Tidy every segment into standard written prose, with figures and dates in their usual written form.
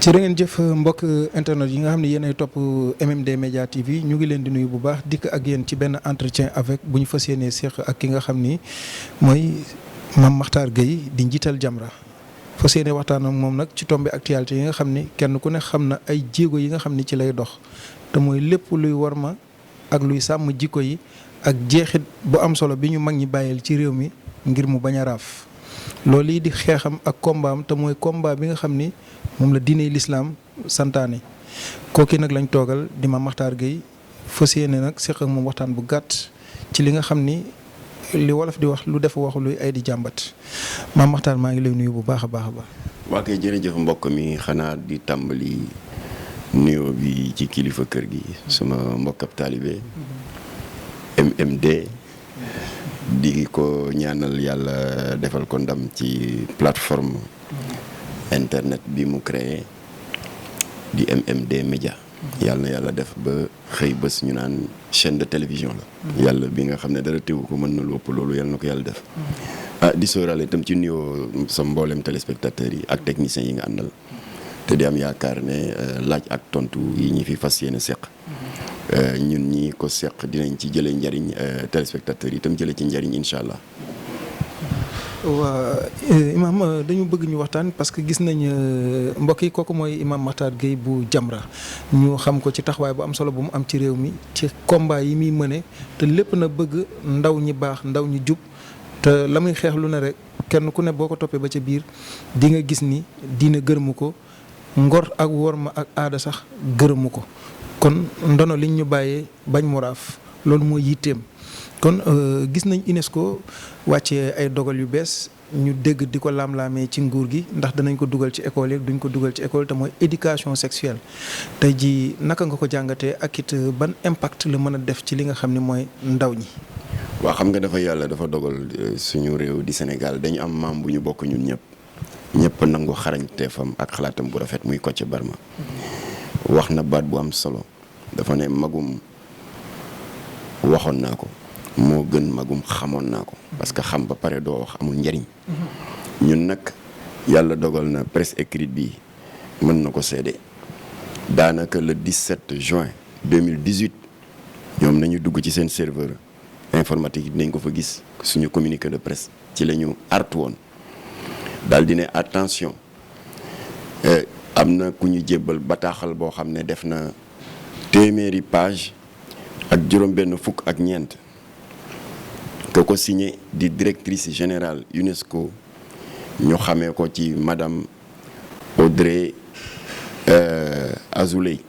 jërë ngeen jëf mbokk internet yi nga xam ne yéen ay topp MMD Media TV ñu ngi leen di nuyu bu baax dikk ak yéen ci benn entretien avec bu ñu fas yéenee séq ak ki nga xam ni mooy Mame Mactar Gueye di njiital Jamra fas yéene waxtaan ak moom nag ci tombé actualité yi nga xam ni kenn ku ne xam na ay jéego yi nga xam ni ci lay dox te mooy lépp luy warma ak luy sàmm jikko yi ak jeexit bu am solo bi ñu mag ñi bàyyil ci réew mi ngir mu bañ a raaf loolu yi di xeexam ak kombaam te mooy combat bi nga xam ni moom la diine lislaam santaane kooki nag lañ toogal di Mame Mactar Gueye fas yéene nag seq ak moom waxtaan bu gàtt ci li nga xam ni li wolof di wax lu def waxu luy ay di jàmbat Mame Mactar maa ngi lay nuyu bu baax a baax a baax. waa kay jërëjëf mbokk mi xanaa di tàmbali nuyoo bi ci kilifa kër gi sama mbokk ab taalibe MMD di ko ñaanal yàlla defal ko ndam ci plateforme internet bi mu créé di MMD Média yàlla na yàlla def ba xëy bés ñu naan chaîne de télévision la yàlla bi nga xam ne dara teewu ko mën na lu ëpp loolu yàlla na ko yàlla def di sóoraale itam ci nuyoo sa mboolem téléspectateurs yi ak techniciens yi nga àndal te di am yaakaar ne laaj ak tontu yi ñi fi fas yéene seq ñun ñi ko seq dinañ ci jëlee njariñ téléspectateurs yi itam jëlee ci njariñ incha allah. waa Imaam dañu bëgg ñu waxtaan parce que gis nañ mbokk yi kooku mooy Mame Mactar Gueye bu Jamra ñu xam ko ci taxawaay bu am solo bu mu am ci réew mi ci combat yi muy mëne te lépp na bëgg ndaw ñi baax ndaw ñi jub te la muy xeex lu ne rek kenn ku ne boo ko toppee ba ca biir di nga gis ni diine gërëmu ko ngor ak worma ak aada sax gërëmu ko kon ndono liñ ñu bàyyee bañ mu raaf loolu mooy yitteem. kon gis nañ UNESCO wàccee ay dogal yu bees ñu dégg di ko laam-laamee ci nguur gi ndax danañ ko dugal ci école yi duñ ko dugal ci école te mooy éducation sexuelle tey jii naka nga ko jàngatee ak it ban impact la mën a def ci li nga xam ne mooy ndaw ñi. waa xam nga dafa yàlla dafa dogal suñu réew di Sénégal dañu am maam bu ñu bokk ñun ñëpp nangu xarañteefam ak xalaatam bu rafet muy Kocc Barma wax na baat bu am solo dafa ne magum waxoon naa ko. moo gën magum xamoon naa ko parce que xam ba pare doo wax amul njariñ ñun nag yàlla dogal na presse écrite bi mën na ko seede daanaka le 17 juin 2018 ñoom nañu dugg ci seen serveur informatique yi dinañ ko fa gis suñu communiqué de presse ci la ñu artu woon daal di ne attention am na ku ñu jébbal bataaxal boo xam ne def na 100 page ak juróom-benn fukk ak ñeent que ko signé di directrice générale UNESCO ñu xamee ko ci madame Audrey Azoulay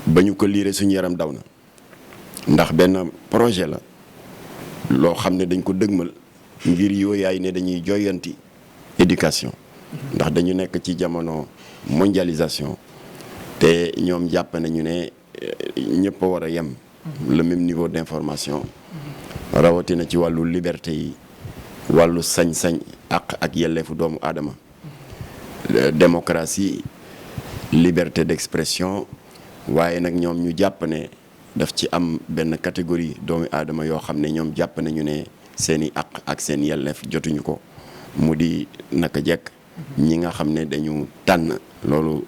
ba ñu ko liire suñu yaram daw na ndax benn projet la loo xam ne dañ ko dëgmal ngir yooyaay ne dañuy joyanti éducation ndax dañu nekk ci jamono mondialisation te ñoom jàpp nañu ne ñëpp a war a yem le même niveau d'information rawatina ci wàllu liberté yi wàllu sañ-sañ ak yelleefu doomu aadama démocratie liberté d'expression waaye nag ñoom ñu jàpp ne daf ci am benn catégorie doomu aadama yoo xam ne ñoom jàpp nañu ne seeni ak seen yelleef jotuñu ko mu di naka jekk ñi nga xam ne dañu tànn loolu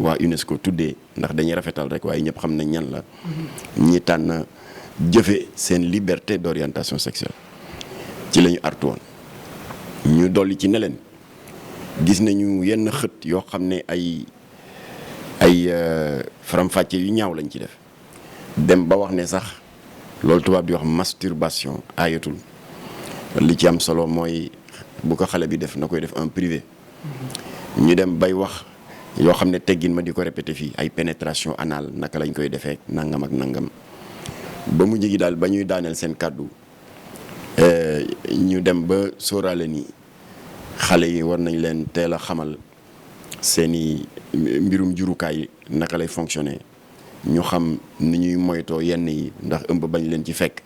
waa UNESCO tuddee ndax dañuy rafetal rek waaye ñëpp xam ne ñan la ñi tànn jëfe seen liberté d'orientation sexuelle ci la ñu artu woon ñu dolli ci ne leen gis nañu yenn xët yoo xam ne ay faram-fàcce yu ñaaw lañ ci def dem ba wax ne sax loolu tubaab di wax masturbation ayatul li ci am solo mooy bu ko xale bi def na koy def en privé ñu dem bay wax yoo xam ne teggin ma di ko répété fii ay pénétration anale naka lañ koy defee nangam ak nangam ba mu jigi daal ba ñuy daaneel seen kàddu ñu dem ba sóoraale ni xale yi war nañ leen teel a xamal seeni mbirum jurukaay naka lay fonctionner ñu xam ni ñuy moytoo yenn yi ndax ëmb bañ leen ci fekk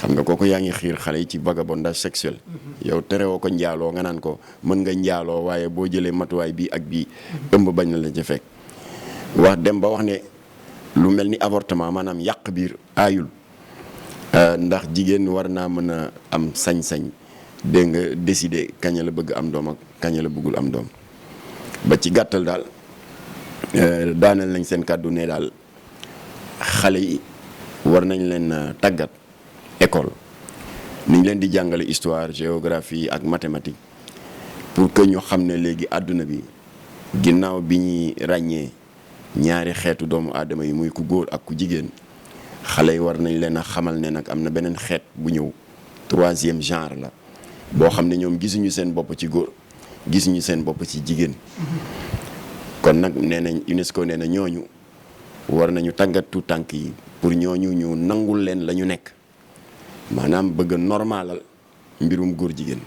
xam nga kooku yaa ngi xiir xale yi ci vagabondage sexuel yow terewoo ko njaaloo nga naan ko mën nga njaaloo waaye boo jëlee matuwaay bii ak bii ëmb bañ na leen ci fekk wax dem ba wax ne lu mel ni avortement maanaam yàq biir aayul ndax jigéen war naa mën a am sañ-sañ dégg nga décider kañ la bëgg am doom ak kañ la bëggul am doom ba ci gàttal daal daaneel nañ seen kàddu ne daal xale yi war nañ leen tàggat école ni ñu leen di jàngale histoire géographie ak mathématique pour que ñu xam ne léegi àdduna bi ginnaaw bi ñuy ràññee ñaari xeetu doomu aadama yi muy ku góor ak ku jigéen xale yi war nañ leen a xamal ne nag am na beneen xeet bu ñëw 3e genre la boo xam ne ñoom gisuñu seen bopp ci góor gisuñu seen bopp ci jigéen kon nag nee nañ UNESCO nee na ñooñu war nañu tàggatu tànk yi pour ñooñu ñu nangul leen la ñu nekk maanaam bëgg a normalal mbirum góor jigéen.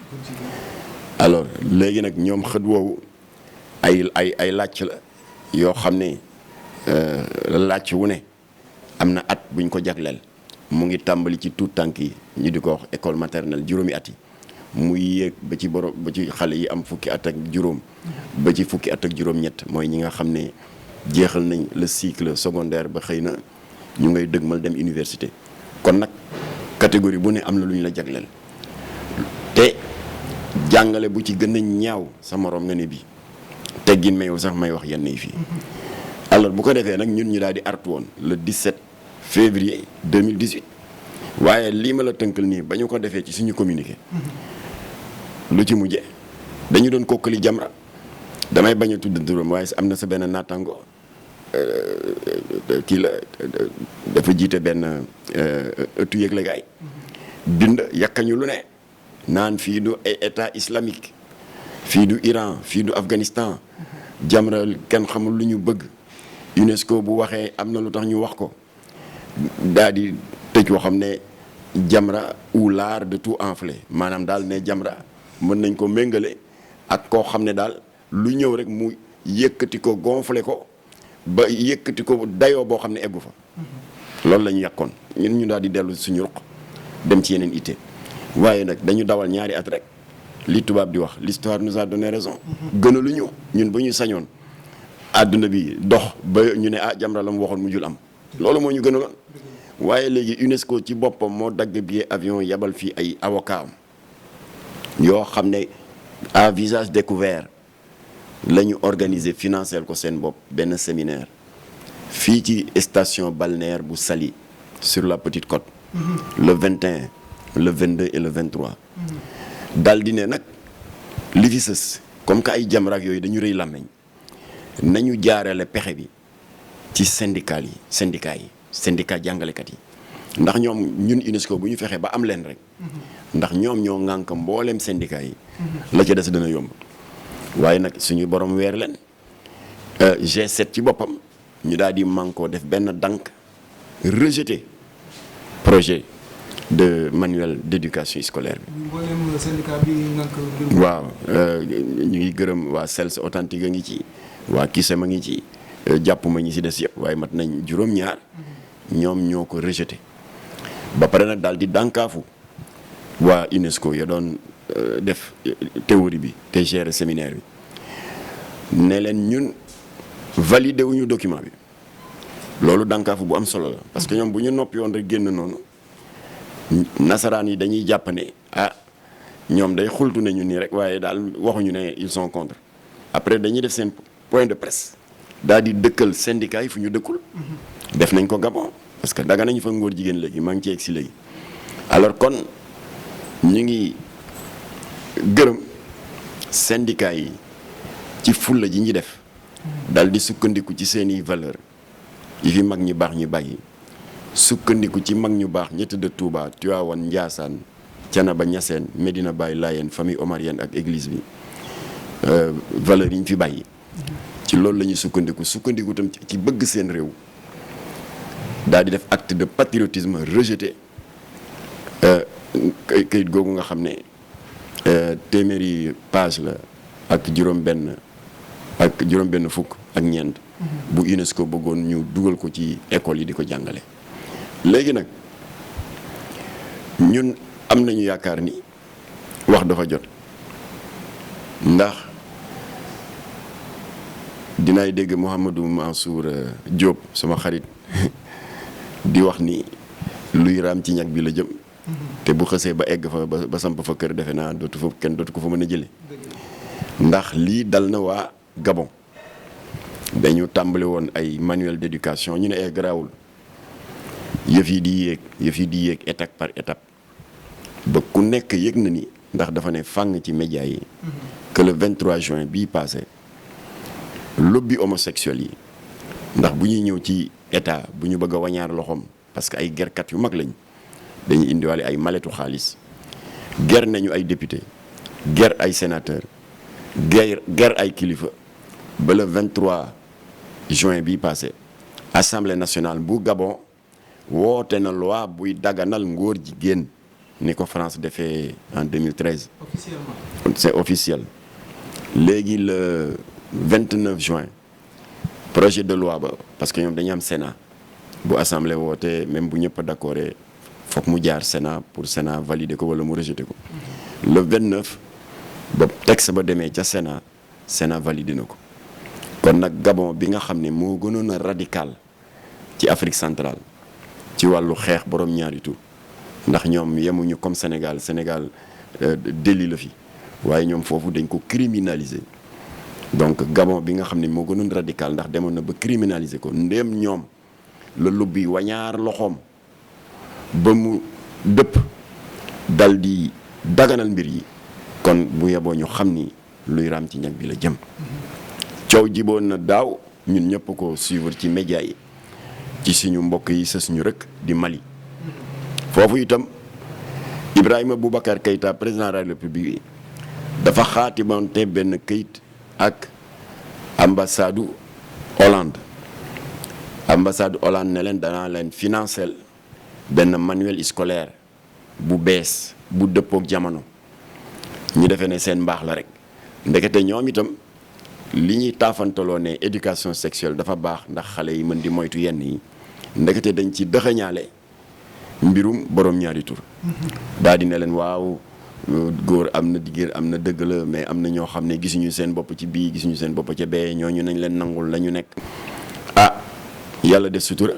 alors léegi nag ñoom xët woowu ay làcc la yoo xam ne làcc wu ne am na at buñ ko jagleel mu ngi tàmbali ci tuut tànk yi ñu di ko wax école maternelle juróomi at yi muy yéeg ba ci borom ba ci xale yi am fukki at ak juróom ba ci fukki at ak juróom-ñett mooy ñi nga xam ne jeexal nañ le cycle secondaire ba xëy na ñu ngay dëgmal dem université. kon nag catégorie bu ne am na lu ñu la jagleel te jàngale bu ci gën a ñaaw sa morom nga ne bii teggin mayu sax may wax yenn yi fii. alors bu ko defee nag ñun ñu daal di artu woon le 17 février 2018 waaye lii ma la tënkal nii ba ñu ko defee ci suñu communiqué lu ci mujje dañu doon kokkali Jamra damay bañ a tudd turam waaye am na sa benn naataango kii la dafa jiite benn ëttu yëglekaay bind yàkkañu lu ne naan fii du ay état islamique fii du Iran fii du Afghanistan Jamra kenn xamul lu ñu bëgg UNESCO bu waxee am na lu tax ñu wax ko daal di tëj woo xam ne Jamra ou l'art de tout enfler maanaam daal ne Jamra mën nañ ko méngale ak koo xam ne daal lu ñëw rek mu yëkkati ko gonfler ko ba yëkkati ko dayoo boo xam ne eggu fa loolu la ñu yàkkoon ñun ñu daal di dellu suñu ruq dem ci yeneen ité waaye nag dañu dawal ñaari at rek li tubaab di wax l'histoire nous a donné raison gënalu ñu ñun ba ñu sañoon àdduna bi dox ba ñu ne Jamra la mu waxoon mujjul am loolu moo ñu gënaloon waaye léegi UNESCO ci boppam moo dagg billet avion yabal fii ay avocat am yoo xam ne à visage découvert la ñu organiser financer ko seen bopp benn séminaire fii ci station balnéaire bu Saly sur la Petite Côte le 21 le 22 et le 23 dal di ne nag li fi sës comme que ay Jamra ak yooyu dañu rëy làmmeñ nañu jaarale pexe bi ci syndicat jàngalekat yi ndax ñoom ñun UNESCO bu ñu fexee ba am leen rek ndax ñoom ñoo ŋànk mbooleem syndicat yi la ca des dana yomb waaye nag suñu borom weer leen G7 ci boppam ñu daal di mànkoo def benn dànk rejeté projet de manuel d'éducation scolaire bi. mboolem syndicat bi ŋànk. waaw ñu ngi gërëm waa CELS authentique a ngi ci waa KISEM a ngi ci jàpp ma ñi si des yëpp waaye mat nañ juróom-ñaar ñoom ñoo ko rejeté ba pare nag daal di dànkaafu waa UNESCO ya doon def théorie bi te gérer séminaire bi ne leen ñun validé wuñu document bi loolu dànkaafu bu am solo la parce que ñoom bu ñu noppi woon rek génn noonu nasaraan yi dañuy jàpp ne ñoom day xultu nañu nii rek waaye daal waxuñu ne ils sont contre après dañuy def seen point de presse daal di dëkkal syndicat yi fu ñu dëkkul def nañ ko Gabon parce que daga nañu fa ngóor jigéen léegi maa ngi ci egg si léegi alors kon ñu ngi gërëm syndicat yi ci fulla ji ñi def dal di sukkandiku ci seeni valeur yi fi mag ñi baax ñu bàyyi sukkandiku ci mag ñu baax ñi tëdd Touba Tivaouane Ndiassane Thiénaba Niassène Medina Baye Layène famille omarienne ak église bi valeur yi ñu fi bàyyi ci loolu la ñuy sukkandiku tam ci bëgg seen réew daal di def acte de patriotisme rejeté kayit googu nga xam ne téeméeri page la ak juróom-benn fukk ak ñeent bu UNESCO bëggoon ñu dugal ko ci école yi di ko jàngale. léegi nag ñun am nañu yaakaar ni wax dafa jot ndax dinaay dégg Mouhamadou Mansour Diop sama xarit di wax ni luy raam ci ñag bi la jëm te bu xësee ba egg fa ba samp fa kër defe naa kenn dootu ko fa mën a jële ndax lii dal na waa Gabon dañu tàmbali woon ay manuel d'éducation ñu ne garaawul yëf yi di yéeg étape par étape ba ku nekk yëg na ni ndax dafa ne fàng ci média yi que le 23 juin bii passé lobby homosexuel yi ndax bu ñuy ñëw ci état bu ñu bëgg a wañaar loxoom parce que ay gerkat yu mag lañ dañuy indiwaale ay maletu xaalis ger nañu ay député ger ay sénateur ger ay kilifa ba le 23 juin bii passé assemblée nationale bu Gabon woote na loi buy daganal ngóor jigéen ni ko France defee en 2013. Officiellement. C'est officiel. léegi le 29 juin projet de loi ba parce que ñoom dañu am Sénat bu assemblée woote même bu ñëpp a d'accord foog mu jaar Sénat pour Sénat valider ko wala mu rejeter ko. le 29 ba texte ba demee ca Sénat validé na ko kon nag Gabon bi nga xam ne moo gënoon a radical ci Afrique centrale ci wàllu xeex borom ñaari tur ndax ñoom yemuñu comme Sénégal délit la fi waaye ñoom foofu dañ ko criminaliser donc Gabon bi nga xam ne moo gënoon radical ndax demoon na ba criminaliser ko ndéem ñoom la lubbi wañaar loxoom ba mu dëpp dal di daganal mbir yi kon bu yeboo ñu xam ni luy raam ci ñag bi la jëm coow jiboon na daaw ñun ñëpp ko suivre ci média yi ci suñu mbokk yi sa suñu rëkk di Mali foofu itam Ibrahima Boubacar Keïta président de la République dafa xaatimante benn këyit ak ambassade Hollande ne leen danaa leen financer benn manuel scolaire bu bees bu dëppook jamono ñu defee ne seen mbaax la rek ndekete ñoom itam li ñuy taafantaloo ne éducation sexuelle dafa baax ndax xale yi mën di moytu yenn yi ndekete dañ ci dëxëñaale mbirum borom ñaari tur daal di ne leen waaw góor am na jigéen am na dëgg la mais am na ñoo xam ne gisuñu seen bopp ci bii gisuñu seen bopp ca bee ñooñu nañ leen nangul la ñu nekk yàlla def sutura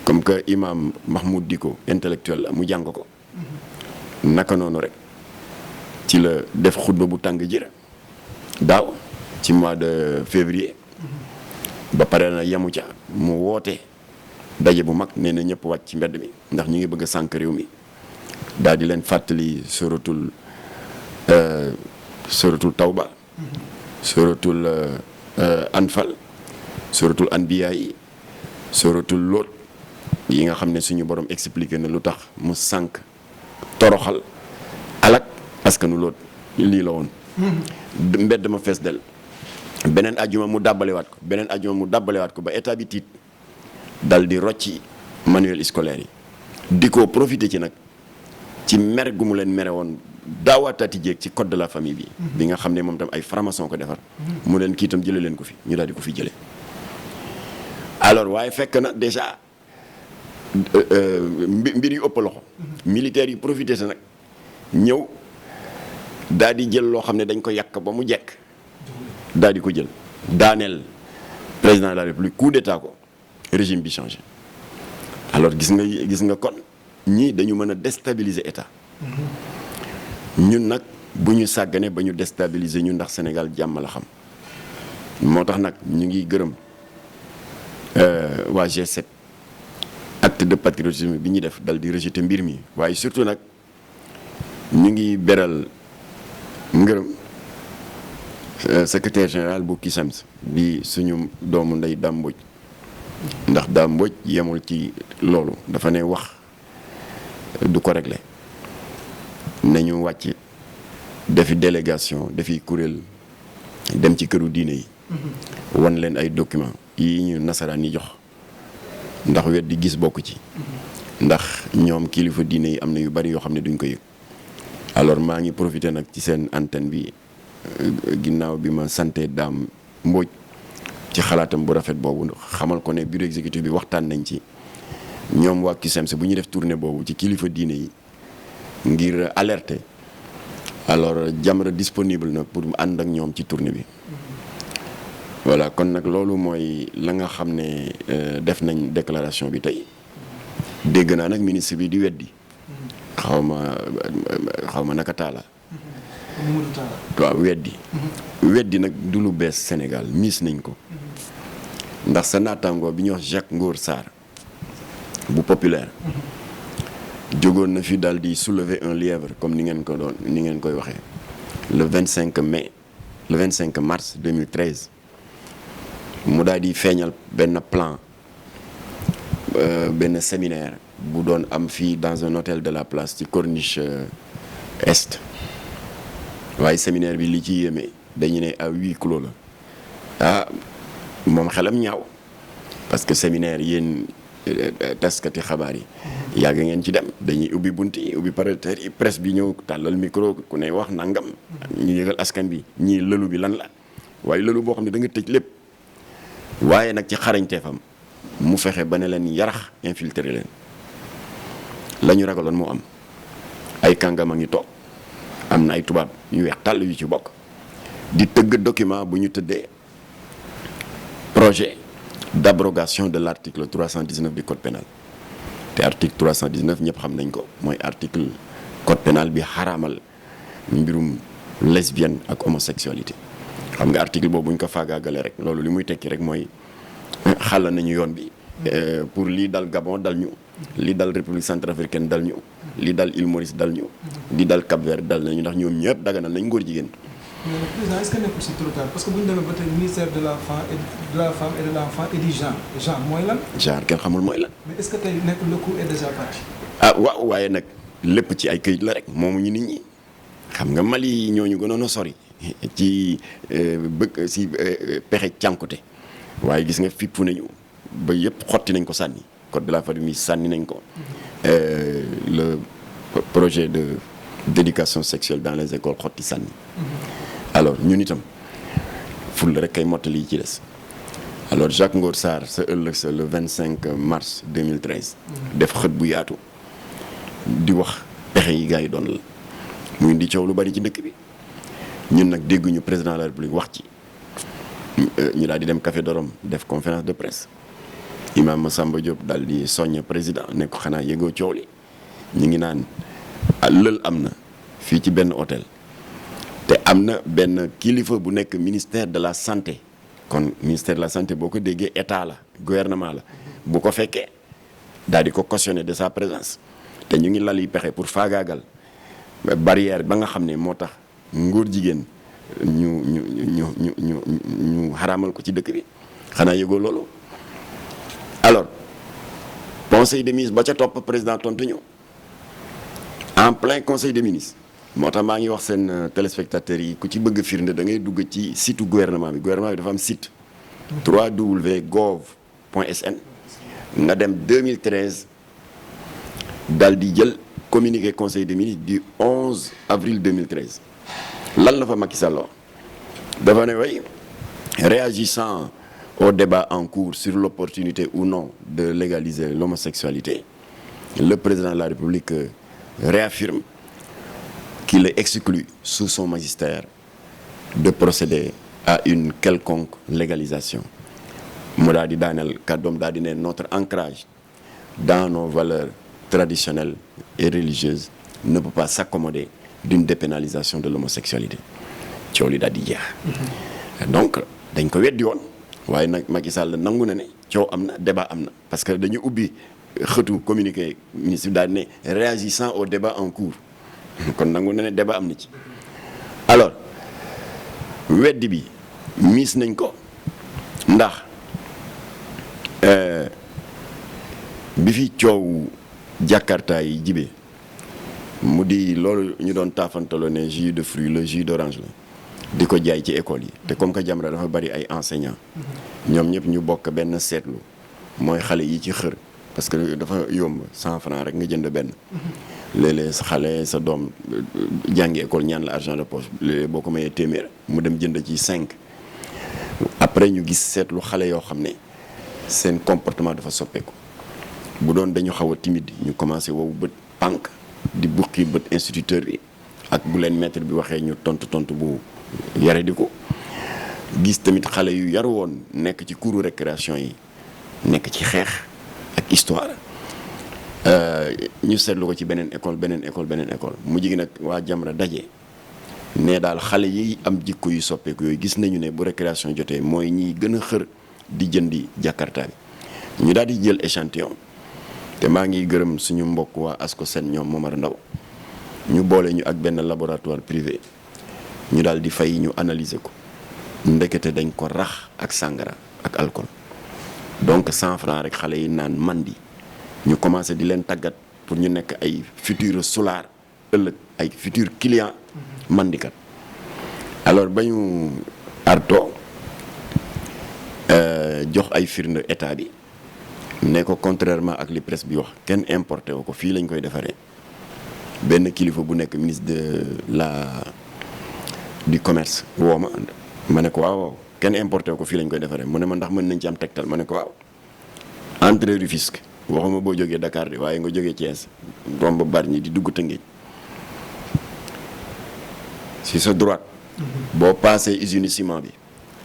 comme que imam Mahmoud Dicko intellectuel la mu jàng ko naka noonu rek ci la def xutba bu tàng jër daaw ci mois de février ba pare na yemu ca mu woote daje bu mag nee na ñëpp wàcc ci mbedd mi ndax ñu ngi bëgg a sànk réew mi daal di leen fàttali suratul tawba suratul anfal suratul anbiya yi suratul loot yi nga xam ne suñu borom expliqué na lu tax mu sànk toroxal alak askanu loot lii la woon mbedd ma fees del beneen ajuma mu dàbbalewaat ko ba état bi tiit dal di rocci manuel scolaire yi di ko profité ci nag ci mer gu mu leen mere woon daawaataati jéeg ci code de la famille bi nga xam ne moom tam ay franc-maçon ko defar mu leen kii itam jële leen ko fi ñu daal di ko fi jële alors waaye fekk na déjà mbir yu ëpp loxo militaires yi profité sa nag ñëw daal di jël loo xam ne dañ ko yàq ba mu jekk daal di ko jël daaneel président de la république coup d'état ko régime bi changé alors gis nga kon ñii dañu mën a déstabiliser état ñun nag bu ñu sàggane ba ñu déstabiliser ñu ndax Sénégal jàmm la xam moo tax nag ñu ngi gërëm waa G7 acte de patriotisme bi ñuy def dal di rejeter mbir mi waaye surtout nag ñu ngi beral ngërëm secrétaire général bu CUSEMS di suñu doomu ndey Dame Mbodj ndax Dame Mbodj yemul ci loolu dafa ne wax du ko régler nañu wàcc defi délégation defi kuréel dem ci këru diine yi wan leen ay document yi ñu nasaraan yi jox ndax wet di gis bokk ci ndax ñoom kilifa diine yi am na yu bari yoo xam ne duñ ko yëg alors maa ngi profité nag ci seen antenne bi ginnaaw bi ma santé Dame Mbodj ci xalaatam bu rafet boobu xamal ko ne bureau exécutif bi waxtaan nañ ci ñoom waa CUSEMS bu ñu def tournée boobu ci kilifa diine yi ngir alerter alors Jamra disponible na pour ànd ak ñoom ci tournée bi voilà kon nag loolu mooy la nga xam ne def nañ déclaration bi tey dégg naa nag ministre bi di weddi xaw ma naka taala waaw weddi nag du lu bees Sénégal miis nañ ko ndax sa naataangoo bi ñuy wax Jacques Ngor Sarr bu populaire jógoon na fi daal di soulever un lièvre comme ni ngeen koy waxee le 25 mars 2013 mu daal di feeñal benn plan benn séminaire bu doon am fii dans un hôtel de la place ci corniche est waaye séminaire bi li ci yéeme dañu ne à huis clos la moom xelam ñaaw parce que séminaire yéen taskati xabaar yi yàgg ngeen ci dem dañuy ubbi bunt yi ubbi partenaires yi presse bi ñëw tàllal micro ku ne wax nangam ñu yëgal askan bi ñii lëlu bi lan la waaye lëlu boo xam ne da nga tëj lépp waaye nag ci xarañteefam mu fexe ba ne leen yarax infiltré leen la ñu ragaloon moo am ay kàngam a ngi toog am na ay tubaab yu weex tàll yu ci bokk di tëgg document bu ñu tëddee projet d'abrogation de l'article 319 du code pénal te article 319 ñëpp xam nañ ko mooy article code pénal bi xaraamal mbirum lesbienne ak homosexualité xam nga article boobu bu ñu ko faagaagalee rek loolu li muy tekki rek mooy xàll nañu yoon bi pour lii dal Gabon dal ñu lii dal République centrafricaine dal ñu lii dal Île Maurice dal ñu lii dal Cap-Vert dal nañu ndax ñoom ñëpp daganal nañ góor jigéen. mais le président est-ce que nekkul si trop tard parce que bu ñu demee ba tey ministère de la femme et de l'enfant et du genre mooy lan. genre kenn xamul mooy lan. mais est-ce que tey nekk le coup est déjà parti. waaw waaye nag lépp ci ay këyit la rek moomu ñu nit ñi xam nga Mali ñooñu gënoon a sori ci pexe cànkute waaye gis nga fippu nañu ba yëpp xotti nañ ko sànni code de la famille sànni nañ ko le projet d'éducation sexuelle dans les écoles xotti sànni. alors ñun itam ful rek kay mottali yi ci des alors Jacques Ngor Sarr sa ëllëg sa le 25 mars 2013 def xët bu yaatu di wax pexe yi gars yi doon la muy indi coow lu bari ci dëkk bi ñun nag dégguñu président de la république wax ci ñu daal di dem Café de Rome def conférence de presse Imam Massamba Diop daal di soññ président ne ko xanaa yëgoo coow li ñu ngi naan lël am na fii ci benn hôtel te am na benn kilifa bu nekk ministère de la santé kon ministère de la santé boo ko déggee état la gouvernement la bu ko fekkee daal di ko cautionner de sa présence te ñu ngi lal yi pexe pour faagaagal barrière ba nga xam ne moo tax ngóor jigéen ñu xaraamal ko ci dëkk bi xanaa yëgoo loolu. alors conseil des ministres ba ca topp président tontu ñu en plein conseil des ministres moo tax maa ngi wax seen téléspectateurs yi ku ci bëgg firnde da ngay dugg ci site gouvernement bi dafa am site www.gov.sn nga dem 2013 dal di jël communiqué conseil des ministres du 11 avril 2013 lan la fa Macky Sall dafa ne way réagissant au débat en cours sur l'opportunité ou non de légaliser l'homosexualité le président de la République réaffirme qu'il est exclu sous son magistère de procéder à une quelconque légalisation mu daal di daaneel kàddoom daal di ne notre ancrage dans nos valeurs traditionnelles et religieuses ne peut pas s'accommoder d'une dépénalisation de l'homosexualité coow li daal di jeex donc dañ ko weddi woon waaye nag Macky Sall nangu na ne coow am na débat am na parce que dañu ubbi xëtu communiqué ministre bi daal di ne réagissant au débat en cours kon nangu na ne débat am na ci alors weddi bi miis nañ ko ndax bi fi coow Jakarta yi jibee mu di loolu ñu doon taafantaloo ne jus de fruit le jus d'orange la di ko jaay ci école yi te comme que Jamra dafa bari ay enseignants ñoom ñëpp ñu bokk benn seetlu mooy xale yi ci xër parce que dafa yomb 100 francs rek nga jënd benn léeg-léeg sa xale sa doom jàngi école ñaan la argent de poche léeg-léeg boo ko mayee téeméer mu dem jënd ci 5 après ñu gis seetlu xale yoo xam ne seen comportement dafa soppeeku bu doon dañu xaw a timide ñu commencé wow bët pànk di bukki bët instituteur bi ak bu leen maître bi waxee ñu tontu bu yare di ko gis tamit xale yu yaru woon nekk ci cours récréation yi nekk ci xeex ak histoire ñu seetlu ko ci beneen école mujj gi nag waa Jamra daje ne daal xale yi am jikko yu soppeeku yooyu gis nañu ne bu récréation jotee mooy ñiy gën a xër di jëndi Jakarta bi ñu daal di jël échantillon te maa ngi gërëm suñu mbokk waa Ascosen ñoom Momar Ndaw ñu boole ñu ak benn laboratoire privé ñu daal di fay ñu analyser ko ndekete dañ ko rax ak sàngara ak alcool donc 100 francs rek xale yi naan mandi ñu commencé di leen tàggat pour ñu nekk ay futurs soulard ëllëg ay futurs clients mandikat alors ba ñu arto jox ay firnde état bi ne ko contrairement ak li presse bi wax kenn importé wu ko fii lañ koy defaree benn kilifa bu nekk ministre du commerce woo ma ne ko waaw kenn importé wu ko fii lañ koy defaree mu ne ma ndax mën nañ ci am tegtal ma ne ko waaw entrée Rufisque waxuma boo jógee Dakar de waaye nga jógee Thiès romb Bargny di dugg Tëngéej si sa droite boo passé usine ciment bi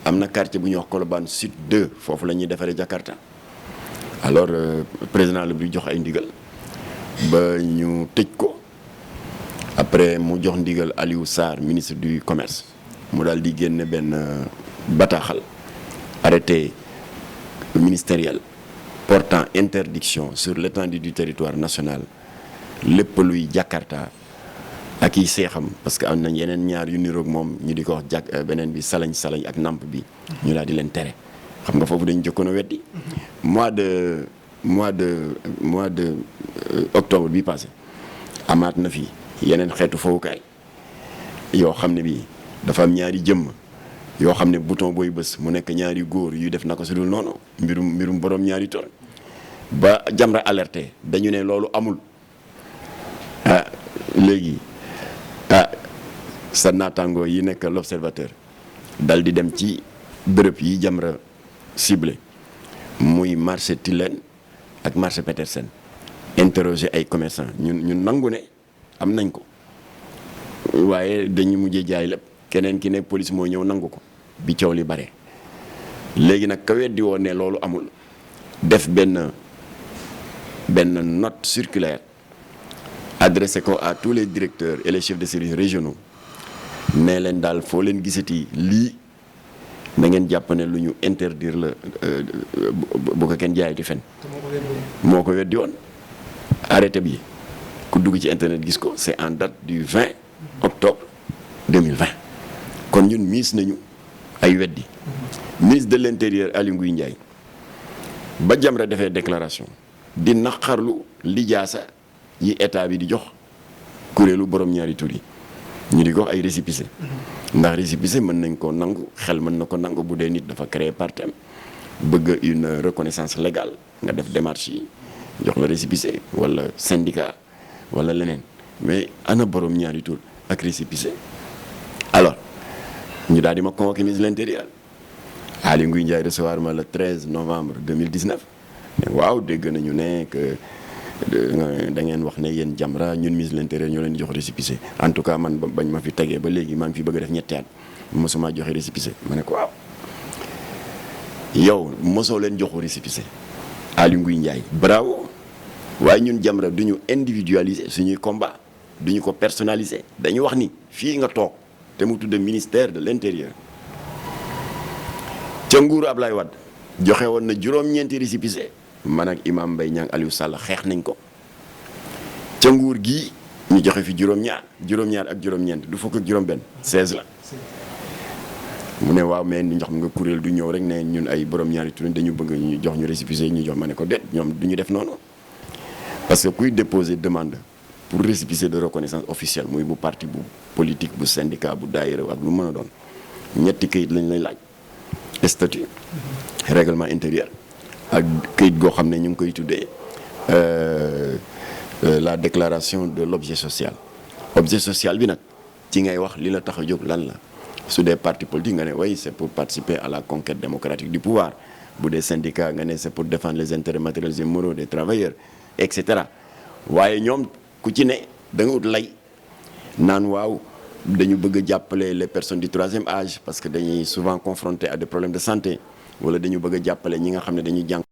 am na quartier bu ñuy wax Colobane Sud 2 foofu la ñuy defaree Jakarta alors président la bi jox ay ndigal ba ñu tëj ko après mu jox ndigal Aliou Sarr ministre du commerce mu daal di génne benn bataaxal arrêté ministériel portant interdiction sur l'étendue du territoire national lépp luy Jakarta ak i seexam parce que am nañ yeneen ñaar yu niroog moom ñu di ko wax beneen bi salañ ak namp bi ñu daal di leen tere xam nga foofu dañu jokkoon a weddi mois de octobre bi passé amaat na fi yeneen xeetu fowukaay yoo xam ne bii dafa am ñaari jëmm yoo xam ne bouton booy bës mu nekk ñaari góor yu def na ko su dul noonu mbirum borom ñaari tool ba Jamra alerté dañu ne loolu amul léegi sa naataangoo yi nekk l'observateur dal di dem ci bërëb yi Jamra ciblé muy marché Tilène ak marché Petersen interroger ay commerçants ñun nangu ne am nañ ko waaye dañu mujjee jaay lépp keneen ki ne police moo ñëw nangu ko bi coow li bare léegi nag ka weddi woon ne loolu amul def benn note circulaire adressé ko à tous les directeurs et les chefs de services régionaux ne leen daal foo leen gisati lii na ngeen jàpp ne lu ñu interdire la bu ko kenn jaayati fen moo ko weddi woon arrêté bi ku dugg ci internet gis ko c'est en date du 20 octobre 2020 kon ñun miis nañu ay weddi ministre de l'intérieur Aly Ngouille Ndiaye ba Jamra defee déclaration di naqarlu lijaasa yi état bi di jox kuréelu borom ñaari tur yi ñu di ko wax ay récépissé ndax récépissé mën nañ ko nangu xel mën na ko nangu bu dee nit dafa créer partem bëgg une reconnaissance légale nga def démarche yi jox la récépissé wala syndicat wala leneen mais ana borom ñaari tur ak récépissé alors ñu daal di ma convoqué ministre de l'intérieur Aly Ngouille Ndiaye recevoir ma le 13 novembre 2019 waaw dégg nañu ne que da ngeen wax ne yéen Jamra ñun ministre de l'intérieur ñoo leen di jox récépissé en tout cas man bañ ma fi tegee ba léegi maa ngi fi bëgg a def ñetti at mosuma joxe récépissé ma ne ko waaw yow mosoo leen joxu récépissé Aly Ngouille Ndiaye bravo waaye ñun Jamra du ñu individualiser suñuy combat du ñu ko personnaliser dañu wax ni fii nga toog te mu tudd ministère de l'intérieur ca nguuru Ablaye Wade joxe woon na juróom-ñeenti récépissé man ak Imam Mbaye Niang Aliou Sall xeex nañ ko ca nguur gii ñu joxe fi juróom-ñaar ak juróom-ñeent du fukk ak juróom-benn 16 la mu ne waaw mais ni jox nga kuréel du ñëw rek ne ñun ay borom ñaari tur dañu bëgg ñu jox ñu récépissé ñu jox ma ne ko déet ñoom du ñu def noonu parce que kuy déposer demande pour récépissé de reconnaissance officielle muy bu parti bu politique bu syndicat bu daayira ak lu mën a doon ñetti këyit lañ lay laaj statut règlement intérieur ak këyit goo xam ne ñu ngi koy tuddee la déclaration de l'objet social objet social bi nag ci ngay wax li la tax a jóg lan la su dee parti politique nga ne oui c'est pour participer à la conquête démocratique du pouvoir bu dee syndicat nga ne c'est pour défendre les intérêts matériels et moraux des travailleurs et cetera waaye ñoom ku ci ne da nga ut lay naan waaw dañu bëgg a jàppale les personnes du troisième âge parce que dañuy souvent confrontés à des problèmes de santé wala dañu bëgg a jàppale ñi nga xam ne dañuy jàng